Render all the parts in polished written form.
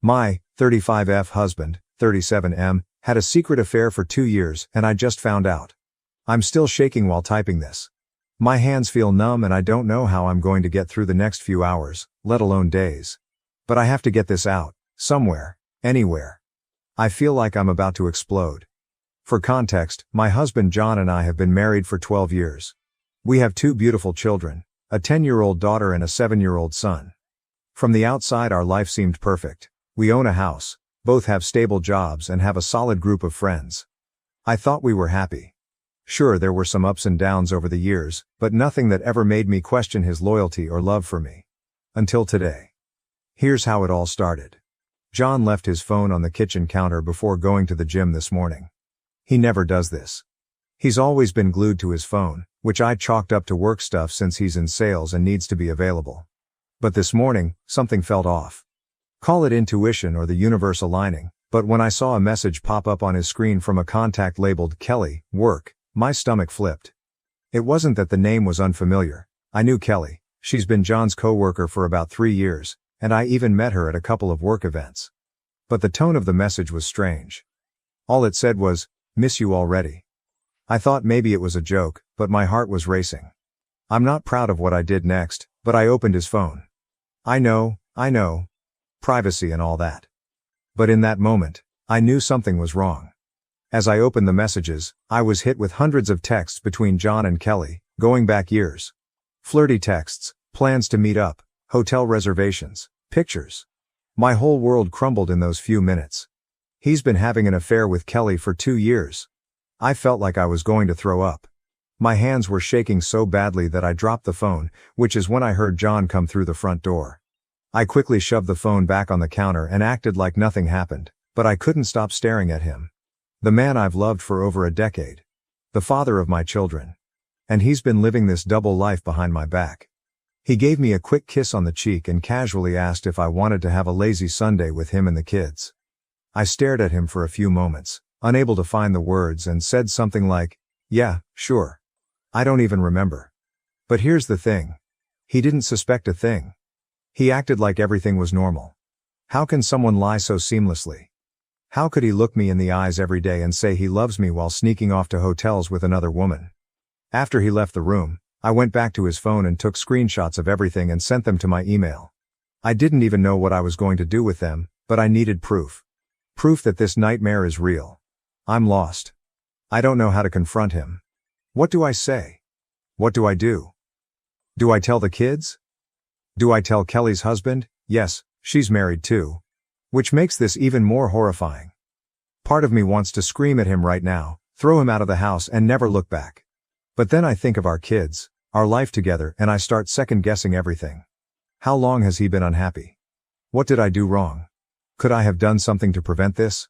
My 35F husband, 37M, had a secret affair for 2 years and I just found out. I'm still shaking while typing this. My hands feel numb and I don't know how I'm going to get through the next few hours, let alone days. But I have to get this out, somewhere, anywhere. I feel like I'm about to explode. For context, my husband John and I have been married for 12 years. We have 2 beautiful children, a 10-year-old daughter and a 7-year-old son. From the outside our life seemed perfect. We own a house, both have stable jobs and have a solid group of friends. I thought we were happy. Sure, there were some ups and downs over the years, but nothing that ever made me question his loyalty or love for me. Until today. Here's how it all started. John left his phone on the kitchen counter before going to the gym this morning. He never does this. He's always been glued to his phone, which I chalked up to work stuff since he's in sales and needs to be available. But this morning, something felt off. Call it intuition or the universe aligning, but when I saw a message pop up on his screen from a contact labeled Kelly, work, my stomach flipped. It wasn't that the name was unfamiliar. I knew Kelly. She's been John's coworker for about 3 years, and I even met her at a couple of work events. But the tone of the message was strange. All it said was, "Miss you already." I thought maybe it was a joke, but my heart was racing. I'm not proud of what I did next, but I opened his phone. I know. Privacy and all that. But in that moment, I knew something was wrong. As I opened the messages, I was hit with hundreds of texts between John and Kelly, going back years. Flirty texts, plans to meet up, hotel reservations, pictures. My whole world crumbled in those few minutes. He's been having an affair with Kelly for 2 years. I felt like I was going to throw up. My hands were shaking so badly that I dropped the phone, which is when I heard John come through the front door. I quickly shoved the phone back on the counter and acted like nothing happened, but I couldn't stop staring at him. The man I've loved for over a decade. The father of my children. And he's been living this double life behind my back. He gave me a quick kiss on the cheek and casually asked if I wanted to have a lazy Sunday with him and the kids. I stared at him for a few moments, unable to find the words, and said something like, "Yeah, sure." I don't even remember. But here's the thing. He didn't suspect a thing. He acted like everything was normal. How can someone lie so seamlessly? How could he look me in the eyes every day and say he loves me while sneaking off to hotels with another woman? After he left the room, I went back to his phone and took screenshots of everything and sent them to my email. I didn't even know what I was going to do with them, but I needed proof. Proof that this nightmare is real. I'm lost. I don't know how to confront him. What do I say? What do I do? Do I tell the kids? Do I tell Kelly's husband? Yes, she's married too. Which makes this even more horrifying. Part of me wants to scream at him right now, throw him out of the house and never look back. But then I think of our kids, our life together, and I start second-guessing everything. How long has he been unhappy? What did I do wrong? Could I have done something to prevent this?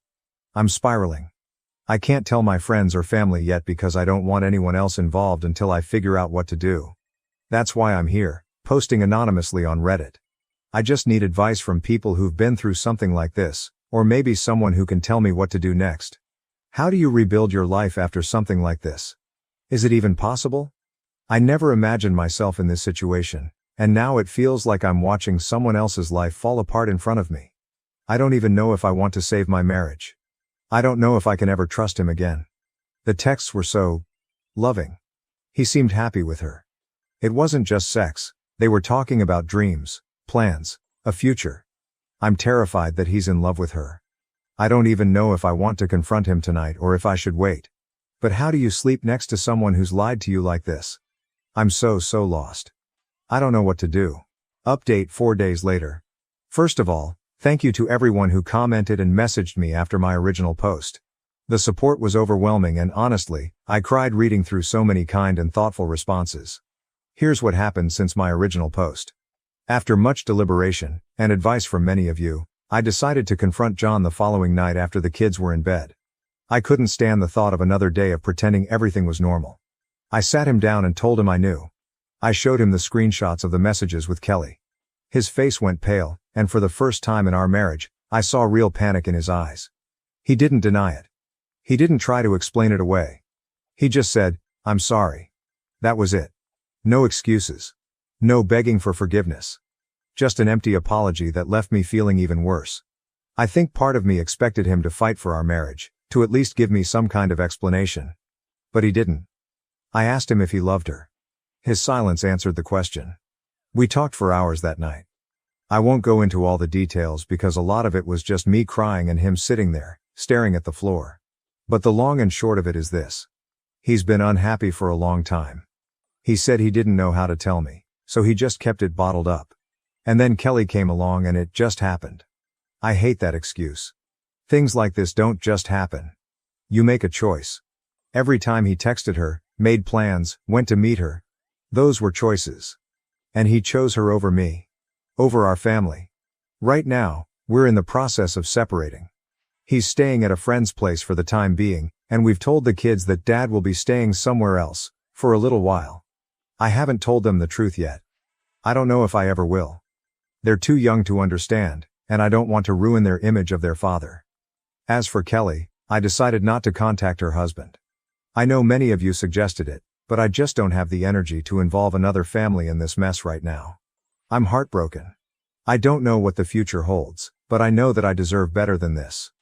I'm spiraling. I can't tell my friends or family yet because I don't want anyone else involved until I figure out what to do. That's why I'm here, posting anonymously on Reddit. I just need advice from people who've been through something like this, or maybe someone who can tell me what to do next. How do you rebuild your life after something like this? Is it even possible? I never imagined myself in this situation, and now it feels like I'm watching someone else's life fall apart in front of me. I don't even know if I want to save my marriage. I don't know if I can ever trust him again. The texts were so loving. He seemed happy with her. It wasn't just sex, they were talking about dreams, plans, a future. I'm terrified that he's in love with her. I don't even know if I want to confront him tonight or if I should wait. But how do you sleep next to someone who's lied to you like this? I'm so lost. I don't know what to do. Update 4 days later. First of all, thank you to everyone who commented and messaged me after my original post. The support was overwhelming and honestly, I cried reading through so many kind and thoughtful responses. Here's what happened since my original post. After much deliberation, and advice from many of you, I decided to confront John the following night after the kids were in bed. I couldn't stand the thought of another day of pretending everything was normal. I sat him down and told him I knew. I showed him the screenshots of the messages with Kelly. His face went pale, and for the first time in our marriage, I saw real panic in his eyes. He didn't deny it. He didn't try to explain it away. He just said, "I'm sorry." That was it. No excuses. No begging for forgiveness. Just an empty apology that left me feeling even worse. I think part of me expected him to fight for our marriage, to at least give me some kind of explanation. But he didn't. I asked him if he loved her. His silence answered the question. We talked for hours that night. I won't go into all the details because a lot of it was just me crying and him sitting there, staring at the floor. But the long and short of it is this. He's been unhappy for a long time. He said he didn't know how to tell me, so he just kept it bottled up. And then Kelly came along and it just happened. I hate that excuse. Things like this don't just happen. You make a choice. Every time he texted her, made plans, went to meet her. Those were choices. And he chose her over me. Over our family. Right now, we're in the process of separating. He's staying at a friend's place for the time being, and we've told the kids that Dad will be staying somewhere else, for a little while. I haven't told them the truth yet. I don't know if I ever will. They're too young to understand, and I don't want to ruin their image of their father. As for Kelly, I decided not to contact her husband. I know many of you suggested it, but I just don't have the energy to involve another family in this mess right now. I'm heartbroken. I don't know what the future holds, but I know that I deserve better than this.